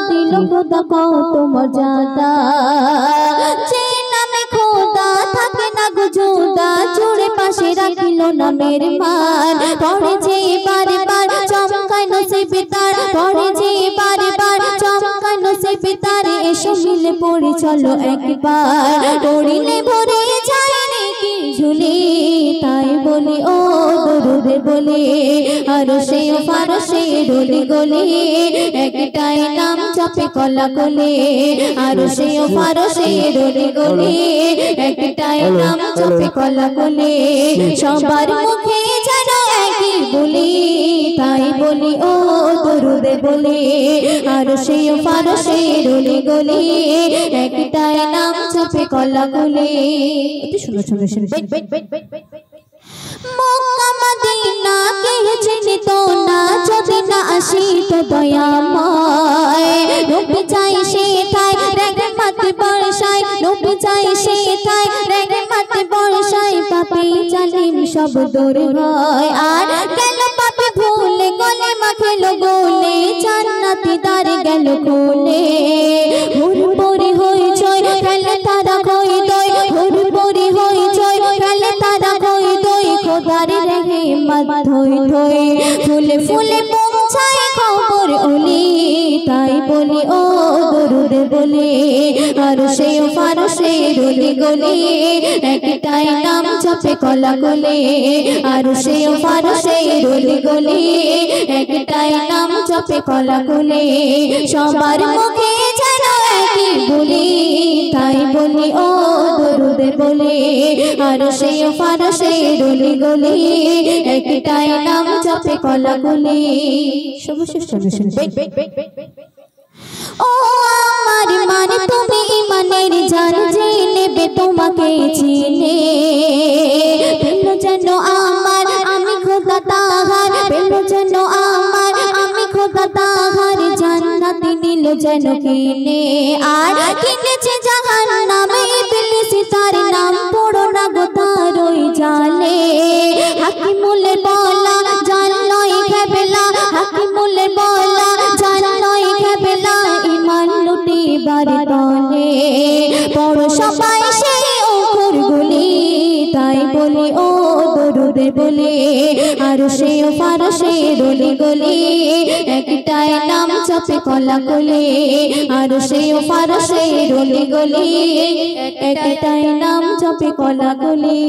দিল খোদা কত মজাদা যে নামে খোদা থাকে না গো জুদা জুড়ে পাশে রাখিল নামের মান পড়ে যে বারবার চমকায় নসিবে তার পড়ে যে বারবার চমকায় নসিবে তার এসো মিলে পড়ে চলো একবার পড়িলে ভরে যায় নাকি ঝুলি তাই বলি ও দরুদে বলি আরশে ও ফারশে রলি গলি একটাই নাম জপে কলা কলি আরশে ও ফারশে রলি গলি একটাই নাম জপে কলা কলি সবার মুখে যেন একই বলি তাই বলি ও দরুদে বলি আরশে ও ফারশে রলি গলি একটাই নাম জপে কলা কলি একটু শুনো শুনো শুনো মক্কা মদিনা কে চিনিত না যদি না আসিত দয়াময় নবী চাই সেথায় রহমত বর্ষায় নবী চাই সেথায় রহমত বর্ষায় পাপী জালিম সব দূর হয় আর গেল পাপী ভুলে গলে মাখেলো গোলে জান্নাতি দ্বার গেল খোলে হুর পরি হই ছয় ফেলে তারা কই দই হুর পরি হই ছয় ফেলে তারা কই দই খোদার রহমত ধই ধই ফুলে ফুলে পৌঁছায় খবর ওলি তাই বলি ও দরুদে বলি আরশে ও ফারশে রলি গলি একটাই নাম জপে কলা গলি আরশে ও ফারশে রলি গলি একটাই নাম জপে কলা গলি সবার মুখে যেন একই বলি তাই বলি ও দরুদে বলি আরশে ও ফারশে রলি গলি একটাই নাম জপে কলা গলি সর্বশেষ শুনবে ও আমার মান তুমি ইমানের জান যে নেবে তোমাকে চিনে পেল যেন আমার আমি খোদা তাহার পেল যেন আমার আমি খোদা তাহার জান্নাত নিল যেন কিনে আর কিনেছে জাহান্নামে ইবলিস তার নাম পড়ো না গো তার ওই জালে হাকিমুল বলা জান নয় খেবেলা হাকিমুল বলা জান নয় খেবেলা ইমান লুটিবার তলে পড় সবাই সেই অক্ষর গুলি তাই বলি ও দরুদে বলি আরশে ও ফারশে রলি গলি একটাই নাম জপে কলা কলি আরশে ও ফারশে রলি গলি একটাই নাম জপে কলা কলি।